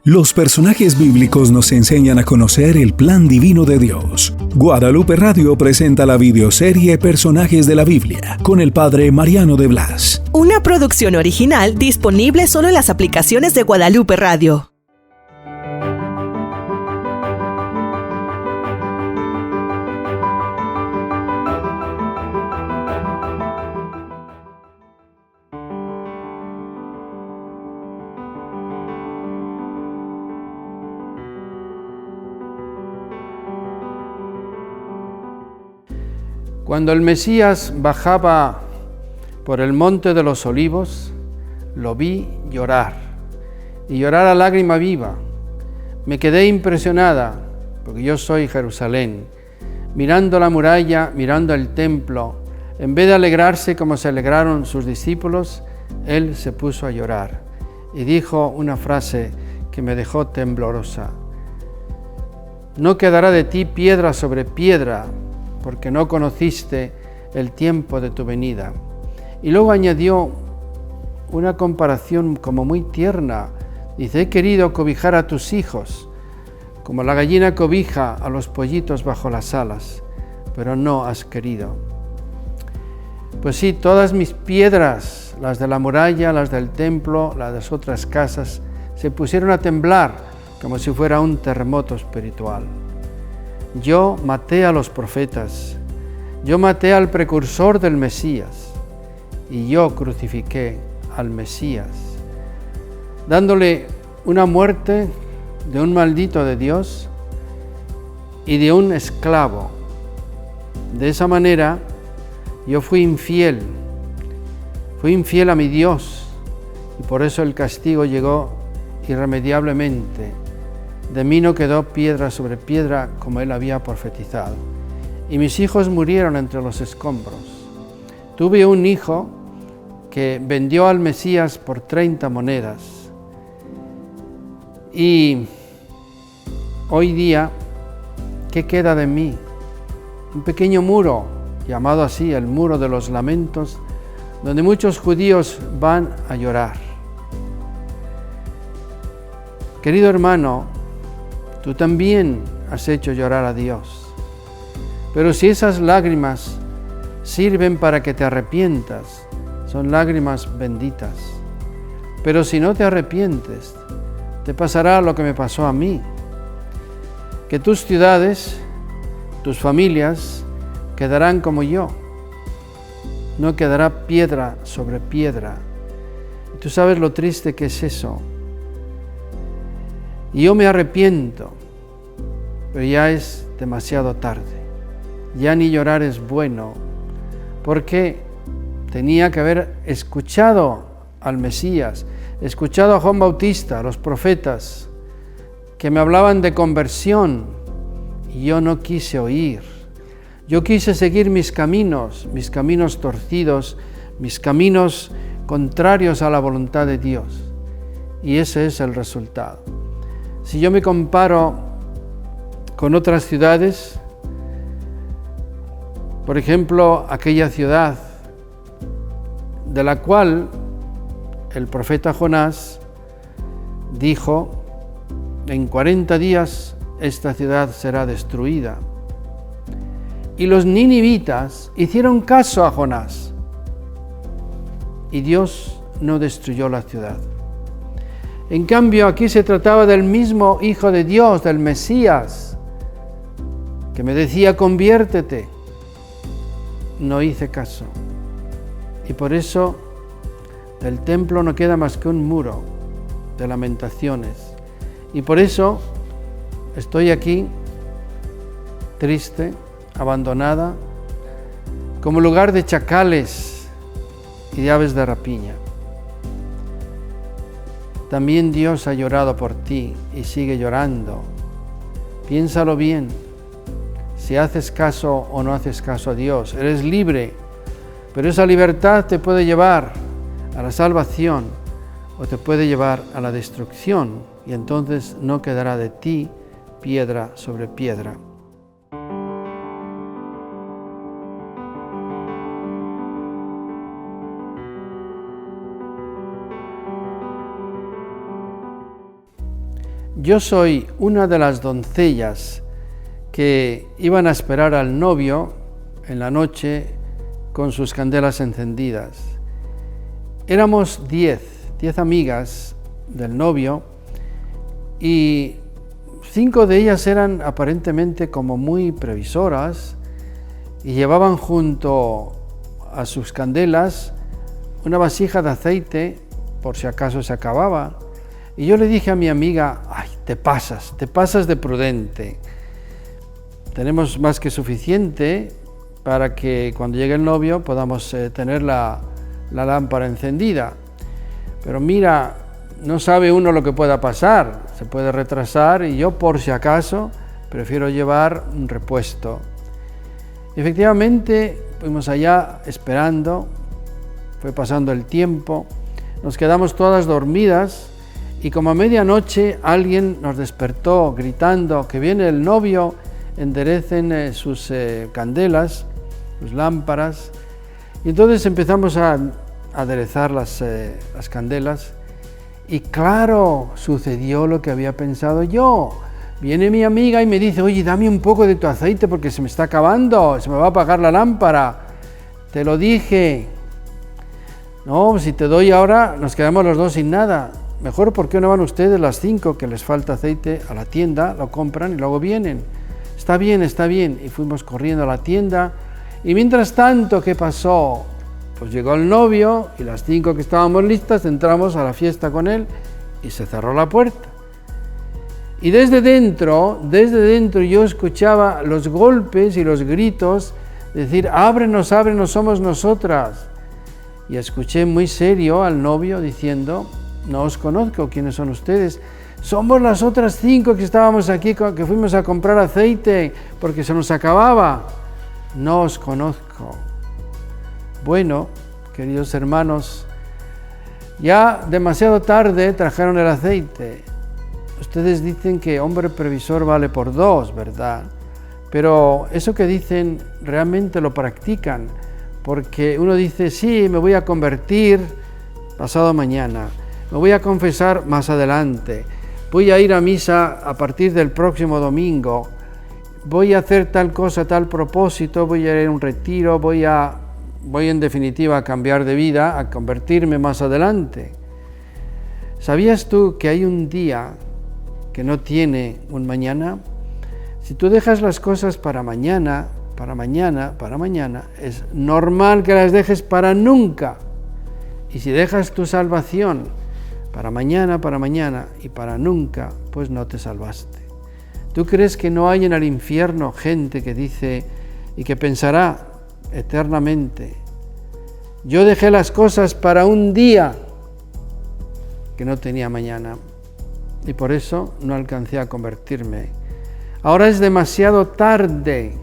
Los personajes bíblicos nos enseñan a conocer el plan divino de Dios. Guadalupe Radio presenta la videoserie Personajes de la Biblia con el Padre Mariano de Blas. Una producción original disponible solo en las aplicaciones de Guadalupe Radio. Cuando el Mesías bajaba por el monte de los Olivos, lo vi llorar, y llorar a lágrima viva. Me quedé impresionada, porque yo soy Jerusalén, mirando la muralla, mirando el templo. En vez de alegrarse como se alegraron sus discípulos, él se puso a llorar y dijo una frase que me dejó temblorosa: no quedará de ti piedra sobre piedra, porque no conociste el tiempo de tu venida. Y luego añadió una comparación como muy tierna. Dice: he querido cobijar a tus hijos, como la gallina cobija a los pollitos bajo las alas, pero no has querido. Pues sí, todas mis piedras, las de la muralla, las del templo, las de las otras casas, se pusieron a temblar como si fuera un terremoto espiritual. Yo maté a los profetas, yo maté al precursor del Mesías, y yo crucifiqué al Mesías, dándole una muerte de un maldito de Dios y de un esclavo. De esa manera yo fui infiel a mi Dios, y por eso el castigo llegó irremediablemente. De mí no quedó piedra sobre piedra como él había profetizado. Y mis hijos murieron entre los escombros. Tuve un hijo que vendió al Mesías por 30 monedas. Y hoy día, ¿qué queda de mí? Un pequeño muro, llamado así el Muro de los Lamentos, donde muchos judíos van a llorar. Querido hermano, tú también has hecho llorar a Dios. Pero si esas lágrimas sirven para que te arrepientas, son lágrimas benditas. Pero si no te arrepientes, te pasará lo que me pasó a mí, que tus ciudades, tus familias, quedarán como yo. No quedará piedra sobre piedra. Tú sabes lo triste que es eso. Y yo me arrepiento, pero ya es demasiado tarde. Ya ni llorar es bueno, porque tenía que haber escuchado al Mesías, escuchado a Juan Bautista, a los profetas, que me hablaban de conversión, y yo no quise oír. Yo quise seguir mis caminos torcidos, mis caminos contrarios a la voluntad de Dios, y ese es el resultado. Si yo me comparo con otras ciudades, por ejemplo, aquella ciudad de la cual el profeta Jonás dijo: en 40 días esta ciudad será destruida. Y los ninivitas hicieron caso a Jonás, y Dios no destruyó la ciudad. En cambio, aquí se trataba del mismo Hijo de Dios, del Mesías, que me decía: conviértete. No hice caso. Y por eso del templo no queda más que un muro de lamentaciones. Y por eso estoy aquí, triste, abandonada, como lugar de chacales y de aves de rapiña. También Dios ha llorado por ti y sigue llorando. Piénsalo bien. Si haces caso o no haces caso a Dios, eres libre, pero esa libertad te puede llevar a la salvación o te puede llevar a la destrucción, y entonces no quedará de ti piedra sobre piedra. Yo soy una de las doncellas que iban a esperar al novio en la noche con sus candelas encendidas. Éramos 10 amigas del novio y 5 de ellas eran aparentemente como muy previsoras y llevaban junto a sus candelas una vasija de aceite por si acaso se acababa. Y yo le dije a mi amiga, ay, te pasas de prudente. Tenemos más que suficiente para que cuando llegue el novio podamos tener la lámpara encendida. Pero mira, no sabe uno lo que pueda pasar, se puede retrasar y yo por si acaso prefiero llevar un repuesto. Efectivamente, fuimos allá esperando, fue pasando el tiempo, nos quedamos todas dormidas y como a medianoche alguien nos despertó gritando que viene el novio, enderecen sus candelas, sus lámparas. Y entonces empezamos a aderezar las candelas y claro, sucedió lo que había pensado yo. Viene mi amiga y me dice, oye, dame un poco de tu aceite porque se me está acabando, se me va a apagar la lámpara. Te lo dije. No, si te doy ahora, nos quedamos los dos sin nada. Mejor, ¿por qué no van ustedes las 5 que les falta aceite a la tienda, lo compran y luego vienen? Está bien. Y fuimos corriendo a la tienda. Y mientras tanto, ¿qué pasó? Pues llegó el novio y las 5 que estábamos listas entramos a la fiesta con él y se cerró la puerta. Y desde dentro yo escuchaba los golpes y los gritos, decir, ábrenos, somos nosotras. Y escuché muy serio al novio diciendo, no os conozco, ¿quiénes son ustedes? Somos las otras 5 que estábamos aquí, que fuimos a comprar aceite porque se nos acababa. No os conozco. Bueno, queridos hermanos, ya demasiado tarde trajeron el aceite. Ustedes dicen que hombre previsor vale por 2, ¿verdad? Pero eso que dicen realmente lo practican, porque uno dice, sí, me voy a convertir pasado mañana, me voy a confesar más adelante, voy a ir a misa a partir del próximo domingo, voy a hacer tal cosa, tal propósito, voy a ir a un retiro, voy en definitiva a cambiar de vida, a convertirme más adelante. ¿Sabías tú que hay un día que no tiene un mañana? Si tú dejas las cosas para mañana, es normal que las dejes para nunca. Y si dejas tu salvación para mañana y para nunca, pues no te salvaste. ¿Tú crees que no hay en el infierno gente que dice y que pensará eternamente, yo dejé las cosas para un día que no tenía mañana y por eso no alcancé a convertirme? Ahora es demasiado tarde.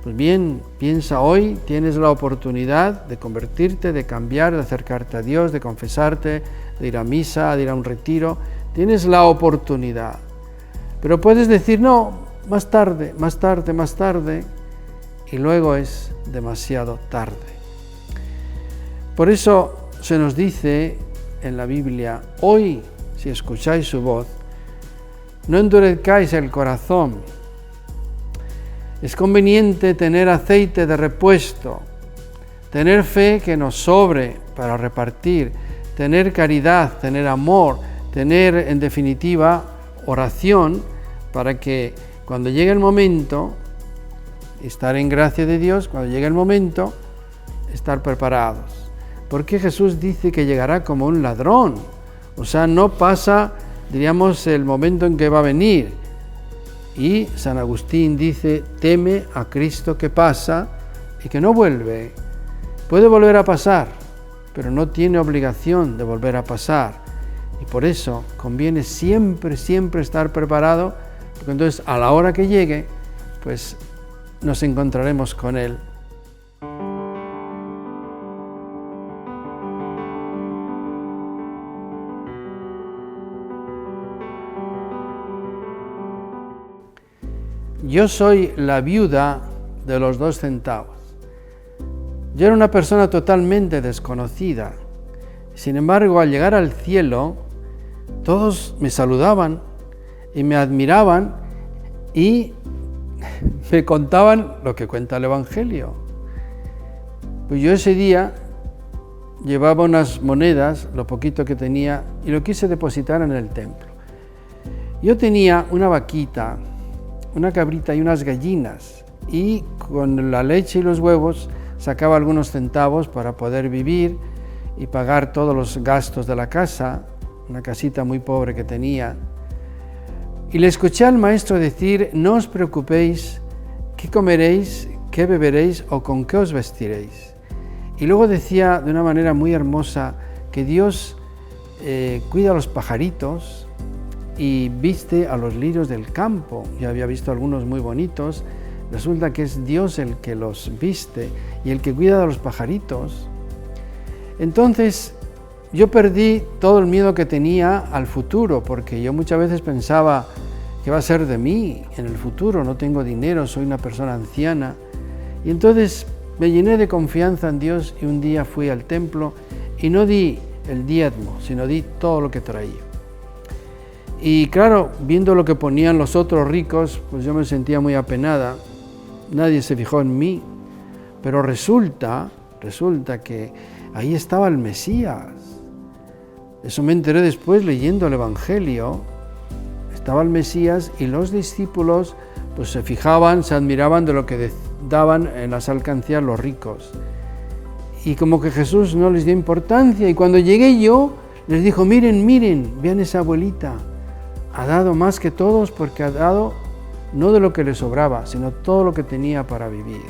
Pues bien, piensa hoy, tienes la oportunidad de convertirte, de cambiar, de acercarte a Dios, de confesarte, de ir a misa, de ir a un retiro. Tienes la oportunidad. Pero puedes decir, no, más tarde, y luego es demasiado tarde. Por eso se nos dice en la Biblia, hoy, si escucháis su voz, no endurezcáis el corazón. Es conveniente tener aceite de repuesto, tener fe que nos sobre para repartir, tener caridad, tener amor, tener en definitiva oración para que cuando llegue el momento, estar en gracia de Dios, cuando llegue el momento, estar preparados. Porque Jesús dice que llegará como un ladrón, o sea, no pasa, diríamos, el momento en que va a venir. Y San Agustín dice, teme a Cristo que pasa y que no vuelve. Puede volver a pasar, pero no tiene obligación de volver a pasar. Y por eso conviene siempre estar preparado, porque entonces a la hora que llegue, pues nos encontraremos con Él. Yo soy la viuda de los 2 centavos. Yo era una persona totalmente desconocida. Sin embargo, al llegar al cielo, todos me saludaban y me admiraban y me contaban lo que cuenta el Evangelio. Pues yo ese día llevaba unas monedas, lo poquito que tenía, y lo quise depositar en el templo. Yo tenía una vaquita, una cabrita y unas gallinas, y con la leche y los huevos sacaba algunos centavos para poder vivir y pagar todos los gastos de la casa, una casita muy pobre que tenía. Y le escuché al maestro decir: no os preocupéis, qué comeréis, qué beberéis o con qué os vestiréis. Y luego decía de una manera muy hermosa que Dios cuida a los pajaritos y viste a los lirios del campo. Yo había visto algunos muy bonitos. Resulta que es Dios el que los viste y el que cuida de los pajaritos. Entonces yo perdí todo el miedo que tenía al futuro, porque yo muchas veces pensaba: ¿qué va a ser de mí en el futuro? No tengo dinero, soy una persona anciana. Y entonces me llené de confianza en Dios y un día fui al templo y no di el diezmo, sino di todo lo que traía. Y claro, viendo lo que ponían los otros ricos, pues yo me sentía muy apenada. Nadie se fijó en mí, pero resulta que ahí estaba el Mesías. Eso me enteré después leyendo el Evangelio. Estaba el Mesías y los discípulos pues se fijaban, se admiraban de lo que daban en las alcancías los ricos. Y como que Jesús no les dio importancia, y cuando llegué yo les dijo: miren, vean esa abuelita, ha dado más que todos porque ha dado no de lo que le sobraba, sino todo lo que tenía para vivir.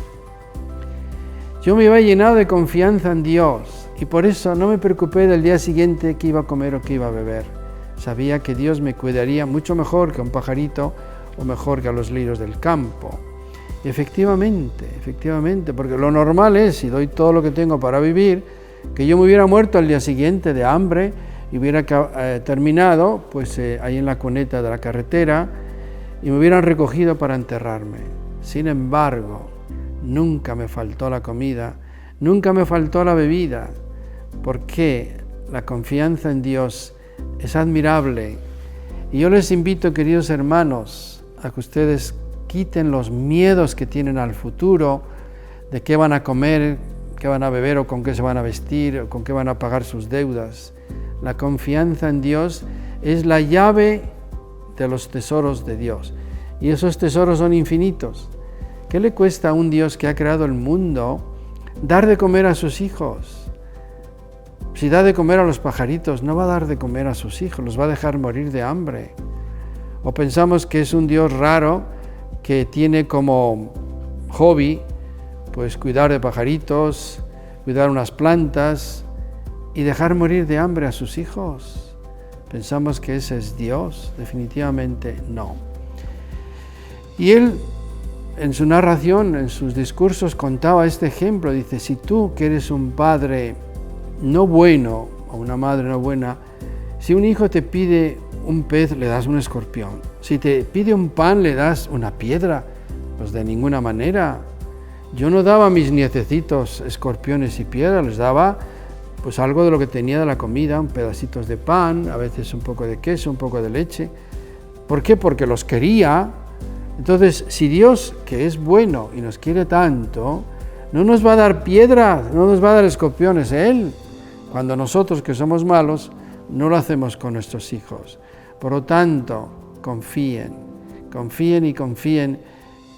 Yo me iba llenado de confianza en Dios y por eso no me preocupé del día siguiente qué iba a comer o qué iba a beber. Sabía que Dios me cuidaría mucho mejor que a un pajarito o mejor que a los lirios del campo. Y efectivamente, porque lo normal es, si doy todo lo que tengo para vivir, que yo me hubiera muerto al día siguiente de hambre y hubiera terminado pues ahí en la cuneta de la carretera y me hubieran recogido para enterrarme. Sin embargo, nunca me faltó la comida, nunca me faltó la bebida, porque la confianza en Dios es admirable. Y yo les invito, queridos hermanos, a que ustedes quiten los miedos que tienen al futuro, de qué van a comer, qué van a beber o con qué se van a vestir o con qué van a pagar sus deudas. La confianza en Dios es la llave de los tesoros de Dios, y esos tesoros son infinitos. ¿Qué le cuesta a un Dios que ha creado el mundo dar de comer a sus hijos? Si da de comer a los pajaritos, no va a dar de comer a sus hijos, los va a dejar morir de hambre. O pensamos que es un Dios raro que tiene como hobby pues cuidar de pajaritos, cuidar unas plantas y dejar morir de hambre a sus hijos. Pensamos que ese es Dios. Definitivamente no. Y él, en su narración, en sus discursos, contaba este ejemplo. Dice: si tú, que eres un padre no bueno o una madre no buena, si un hijo te pide un pez, le das un escorpión. Si te pide un pan, le das una piedra. Pues de ninguna manera. Yo no daba a mis nietecitos escorpiones y piedras, les daba pues algo de lo que tenía de la comida, pedacitos de pan, a veces un poco de queso, un poco de leche. ¿Por qué? Porque los quería. Entonces, si Dios, que es bueno y nos quiere tanto, no nos va a dar piedras, no nos va a dar escorpiones, Él, cuando nosotros, que somos malos, no lo hacemos con nuestros hijos. Por lo tanto, confíen.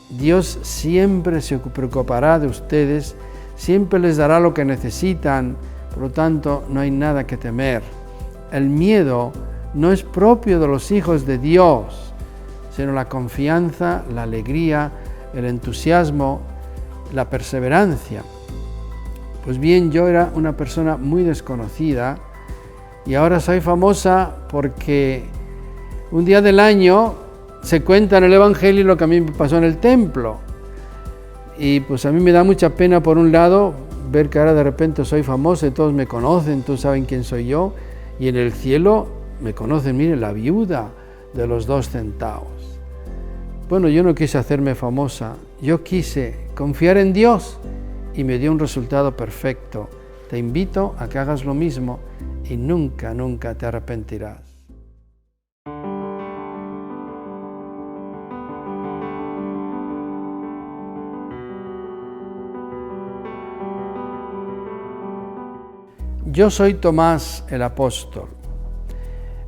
Dios siempre se preocupará de ustedes, siempre les dará lo que necesitan. Por lo tanto, no hay nada que temer. El miedo no es propio de los hijos de Dios, sino la confianza, la alegría, el entusiasmo, la perseverancia. Pues bien, yo era una persona muy desconocida y ahora soy famosa porque un día del año se cuenta en el Evangelio lo que a mí me pasó en el templo. Y pues a mí me da mucha pena, por un lado, ver que ahora de repente soy famosa y todos me conocen, todos saben quién soy yo, y en el cielo me conocen, miren, la viuda de los 2 centavos. Bueno, yo no quise hacerme famosa, yo quise confiar en Dios y me dio un resultado perfecto. Te invito a que hagas lo mismo y nunca te arrepentirás. yo soy Tomás el apóstol.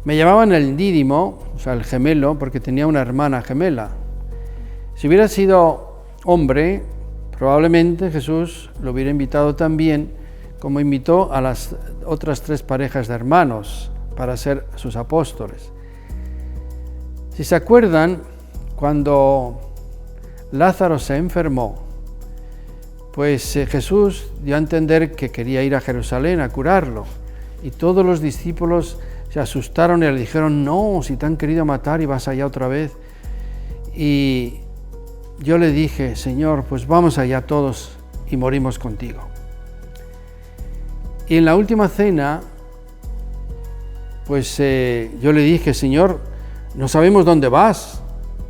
Me llamaban el Dídimo, o sea, el gemelo, porque tenía una hermana gemela. Si hubiera sido hombre, probablemente Jesús lo hubiera invitado también, como invitó a las otras 3 parejas de hermanos para ser sus apóstoles. Si se acuerdan, cuando Lázaro se enfermó, pues Jesús dio a entender que quería ir a Jerusalén a curarlo. Y todos los discípulos se asustaron y le dijeron, no, si te han querido matar y vas allá otra vez. Y yo le dije, Señor, pues vamos allá todos y morimos contigo. Y en la última cena, pues yo le dije, Señor, no sabemos dónde vas,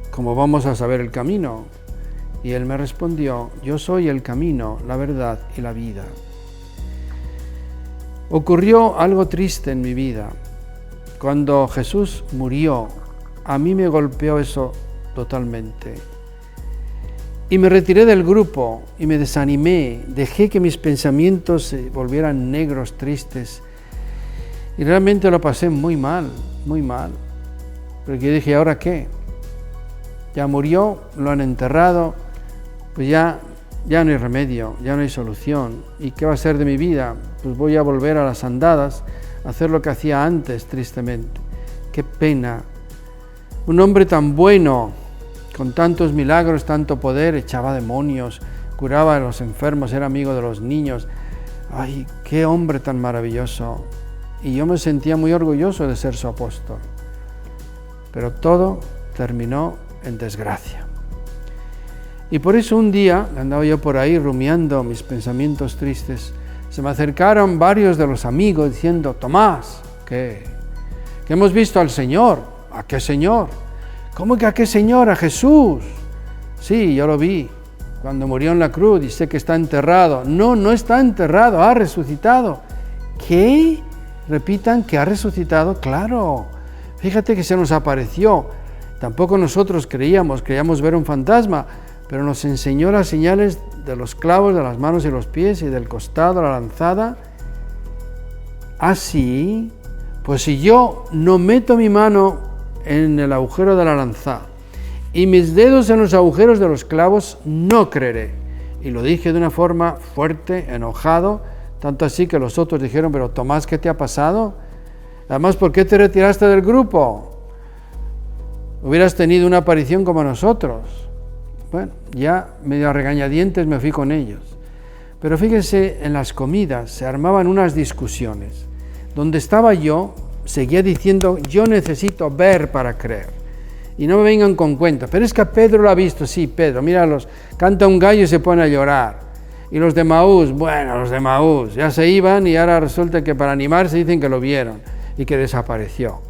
¿cómo vamos a saber el camino? Y él me respondió, yo soy el camino, la verdad y la vida. Ocurrió algo triste en mi vida. Cuando Jesús murió, a mí me golpeó eso totalmente. Y me retiré del grupo y me desanimé, dejé que mis pensamientos se volvieran negros, tristes. Y realmente lo pasé muy mal, porque yo dije, ¿ahora qué? Ya murió, lo han enterrado, pues ya no hay remedio, ya no hay solución. ¿Y qué va a ser de mi vida? Pues voy a volver a las andadas, a hacer lo que hacía antes, tristemente. Qué pena. Un hombre tan bueno, con tantos milagros, tanto poder, echaba demonios, curaba a los enfermos, era amigo de los niños. ¡Ay, qué hombre tan maravilloso! Y yo me sentía muy orgulloso de ser su apóstol. Pero todo terminó en desgracia. Y por eso un día, andaba yo por ahí rumiando mis pensamientos tristes, se me acercaron varios de los amigos diciendo, Tomás, ¿qué? Que hemos visto al Señor. ¿A qué Señor? ¿Cómo que a qué Señor? A Jesús. Sí, yo lo vi cuando murió en la cruz y sé que está enterrado. No, no está enterrado, ha resucitado. ¿Qué? Repitan que ha resucitado. Claro, fíjate que se nos apareció. Tampoco nosotros creíamos ver un fantasma, pero nos enseñó las señales de los clavos de las manos y los pies y del costado, la lanzada. ¿Ah, sí? Pues si yo no meto mi mano en el agujero de la lanzada y mis dedos en los agujeros de los clavos, no creeré. Y lo dije de una forma fuerte, enojado, tanto así que los otros dijeron, pero Tomás, ¿qué te ha pasado? Además, ¿por qué te retiraste del grupo? Hubieras tenido una aparición como nosotros. Bueno, ya medio a regañadientes me fui con ellos. Pero fíjense, en las comidas se armaban unas discusiones. Donde estaba yo, seguía diciendo, yo necesito ver para creer. Y no me vengan con cuentos. Pero es que a Pedro lo ha visto. Sí, Pedro, míralos, canta un gallo y se pone a llorar. Y los de Maús, bueno, los de Maús, ya se iban y ahora resulta que para animarse dicen que lo vieron y que desapareció.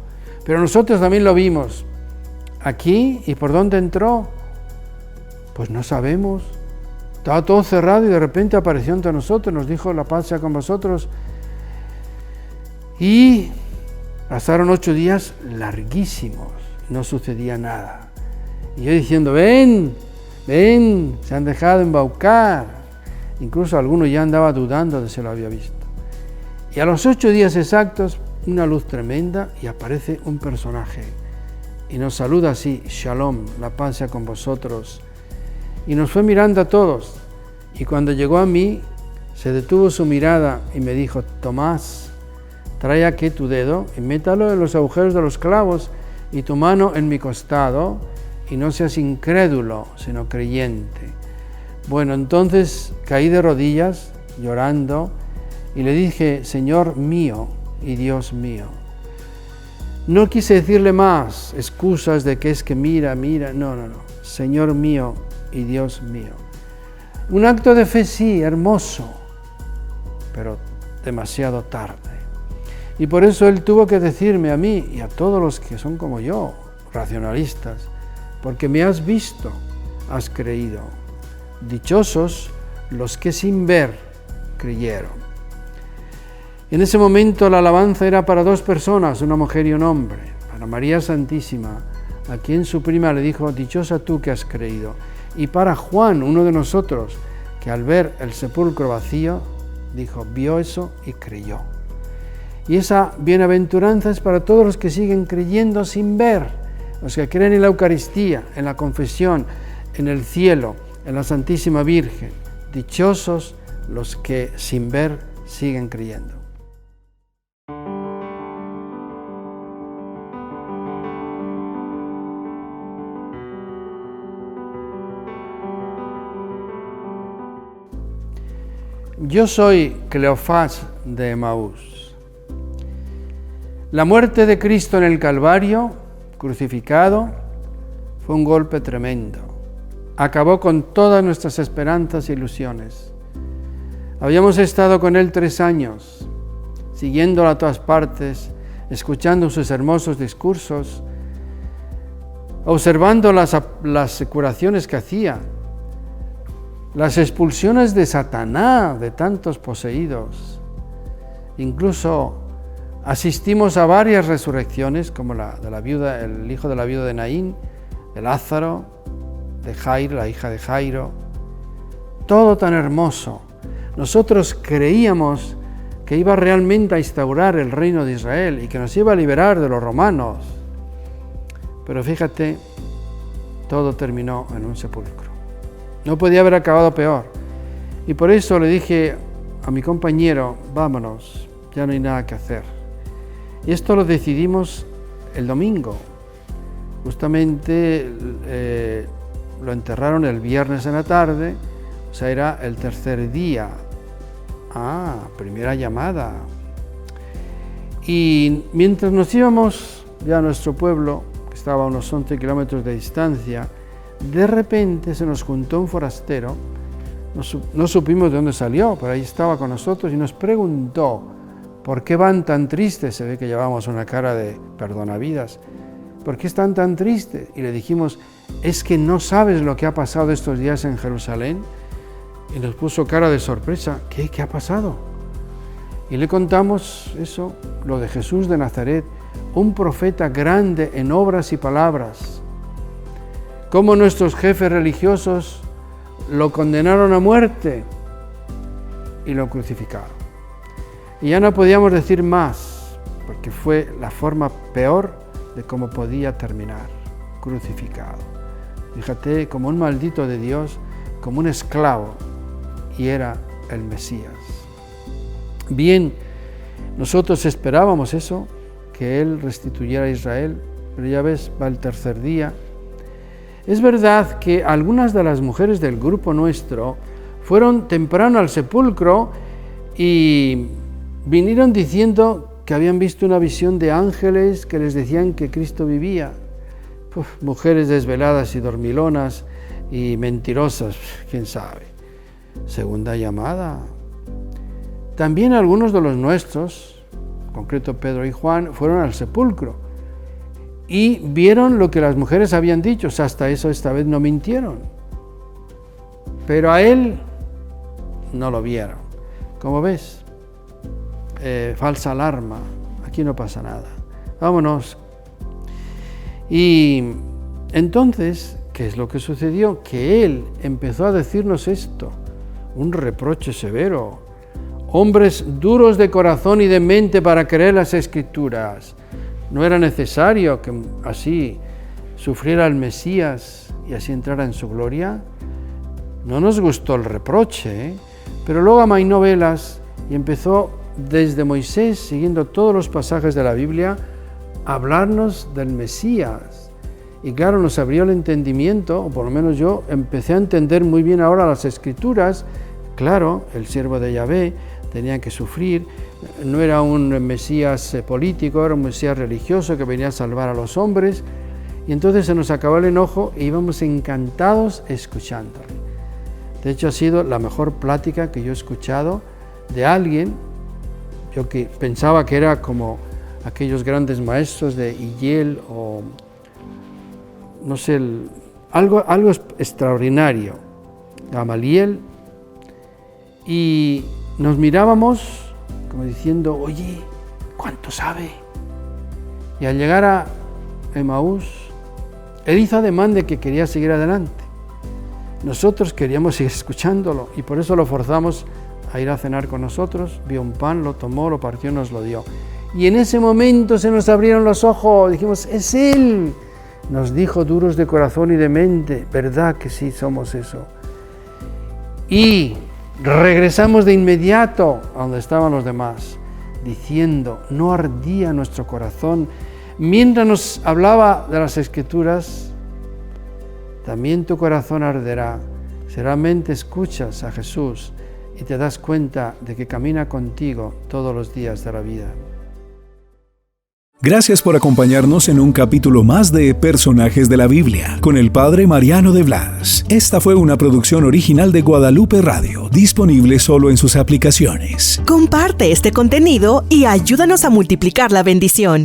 Pero nosotros también lo vimos. Aquí, ¿y por dónde entró? Pues no sabemos. Estaba todo cerrado y de repente apareció entre nosotros, nos dijo, la paz sea con vosotros. Y pasaron 8 días larguísimos, no sucedía nada. Y yo diciendo, ven, se han dejado embaucar. Incluso alguno ya andaba dudando de si lo había visto. Y a los 8 días exactos, una luz tremenda y aparece un personaje. Y nos saluda así, Shalom, la paz sea con vosotros. Y nos fue mirando a todos. Y cuando llegó a mí, se detuvo su mirada y me dijo, Tomás, trae aquí tu dedo y métalo en los agujeros de los clavos y tu mano en mi costado y no seas incrédulo, sino creyente. Bueno, entonces caí de rodillas, llorando, y le dije, Señor mío y Dios mío. No quise decirle más excusas de que es que mira, no. Señor mío y Dios mío. Un acto de fe sí, hermoso, pero demasiado tarde. Y por eso Él tuvo que decirme a mí y a todos los que son como yo, racionalistas, porque me has visto, has creído. Dichosos los que sin ver creyeron. En ese momento la alabanza era para 2 personas, una mujer y un hombre, para María Santísima, a quien su prima le dijo, dichosa tú que has creído, y para Juan, uno de nosotros, que al ver el sepulcro vacío, dijo, vio eso y creyó. Y esa bienaventuranza es para todos los que siguen creyendo sin ver, los que creen en la Eucaristía, en la confesión, en el cielo, en la Santísima Virgen. Dichosos los que sin ver siguen creyendo. Yo soy Cleofás de Emaús. La muerte de Cristo en el Calvario, crucificado, fue un golpe tremendo. Acabó con todas nuestras esperanzas e ilusiones. Habíamos estado con Él 3 años, siguiéndolo a todas partes, escuchando sus hermosos discursos, observando las curaciones que hacía, las expulsiones de Satanás, de tantos poseídos. Incluso asistimos a varias resurrecciones, como la de la viuda, el hijo de la viuda de Naín, de Lázaro, de Jairo, la hija de Jairo. Todo tan hermoso. Nosotros creíamos que iba realmente a instaurar el reino de Israel y que nos iba a liberar de los romanos. Pero fíjate, todo terminó en un sepulcro. No podía haber acabado peor. Y por eso le dije a mi compañero, vámonos, ya no hay nada que hacer. Y esto lo decidimos el domingo. Justamente lo enterraron el viernes en la tarde, o sea, era el tercer día. Primera llamada. Y mientras nos íbamos ya a nuestro pueblo, que estaba a unos 11 kilómetros de distancia, de repente se nos juntó un forastero, no supimos de dónde salió, pero ahí estaba con nosotros y nos preguntó, ¿por qué van tan tristes? Se ve que llevábamos una cara de perdonavidas. ¿Por qué están tan tristes? Y le dijimos, ¿es que no sabes lo que ha pasado estos días en Jerusalén? Y nos puso cara de sorpresa, ¿qué ha pasado? Y le contamos eso, lo de Jesús de Nazaret, un profeta grande en obras y palabras. Cómo nuestros jefes religiosos lo condenaron a muerte y lo crucificaron. Y ya no podíamos decir más, porque fue la forma peor de cómo podía terminar, crucificado. Fíjate, como un maldito de Dios, como un esclavo, y era el Mesías. Bien, nosotros esperábamos eso, que Él restituyera a Israel, pero ya ves, va el tercer día. Es verdad que algunas de las mujeres del grupo nuestro fueron temprano al sepulcro y vinieron diciendo que habían visto una visión de ángeles que les decían que Cristo vivía. Mujeres desveladas y dormilonas y mentirosas, quién sabe. Segunda llamada. También algunos de los nuestros, en concreto Pedro y Juan, fueron al sepulcro y vieron lo que las mujeres habían dicho. O sea, hasta eso esta vez no mintieron. Pero a él no lo vieron. Como ves, falsa alarma, aquí no pasa nada. Vámonos. Y entonces, ¿qué es lo que sucedió? Que él empezó a decirnos esto, un reproche severo. Hombres duros de corazón y de mente para creer las Escrituras. No era necesario que así sufriera el Mesías y así entrara en su gloria. No nos gustó el reproche, pero luego amainó velas y empezó desde Moisés, siguiendo todos los pasajes de la Biblia, a hablarnos del Mesías. Y claro, nos abrió el entendimiento, o por lo menos yo empecé a entender muy bien ahora las Escrituras. Claro, el siervo de Yahvé tenía que sufrir, no era un Mesías político, era un Mesías religioso que venía a salvar a los hombres, y entonces se nos acabó el enojo e íbamos encantados escuchándole. De hecho, ha sido la mejor plática que yo he escuchado de alguien, yo que pensaba que era como aquellos grandes maestros de Hillel o no sé, algo extraordinario, Gamaliel, y nos mirábamos como diciendo, oye, ¿cuánto sabe? Y al llegar a Emaús, él hizo ademán de que quería seguir adelante. Nosotros queríamos seguir escuchándolo y por eso lo forzamos a ir a cenar con nosotros. Vio un pan, lo tomó, lo partió y nos lo dio. Y en ese momento se nos abrieron los ojos, dijimos, es Él. Nos dijo duros de corazón y de mente, ¿verdad que sí somos eso? Y regresamos de inmediato a donde estaban los demás, diciendo, ¿no ardía nuestro corazón mientras nos hablaba de las Escrituras? También tu corazón arderá si realmente escuchas a Jesús y te das cuenta de que camina contigo todos los días de la vida. Gracias por acompañarnos en un capítulo más de Personajes de la Biblia con el Padre Mariano de Blas. Esta fue una producción original de Guadalupe Radio, disponible solo en sus aplicaciones. Comparte este contenido y ayúdanos a multiplicar la bendición.